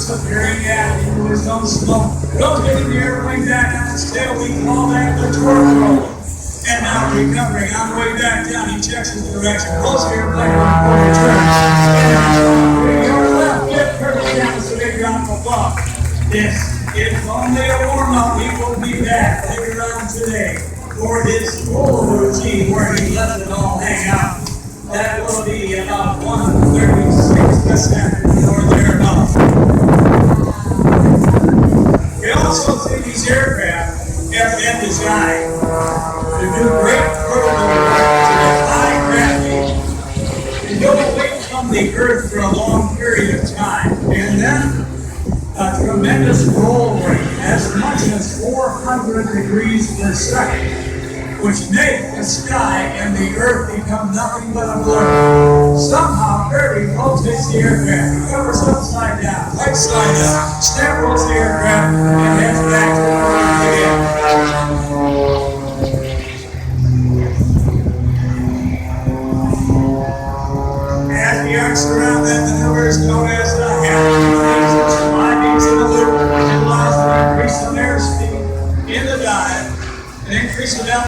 disappearing out into his own smoke, rotating the airplane back on its tail. We call that the torque roll. And now recovering on the way back down, he checks his direction, pulls the airplane for the turns. And your left, get perfect down so they drop above. This is only a warm-up. He will be back later on today for his full routine where he lets it all hang out. That will be about 136 this afternoon or thereabouts. We also see these aircraft have been designed to do great vertical work to defy gravity and go away from the Earth for a long period of time. And then a tremendous roll rate, as much as 400 degrees per second, which make the sky and the Earth become nothing but a blur. Somehow, Kirby rotates the aircraft, he covers upside down, right side up, snap rolls the aircraft, and heads back to the Earth again. As he arcs around that maneuver is known as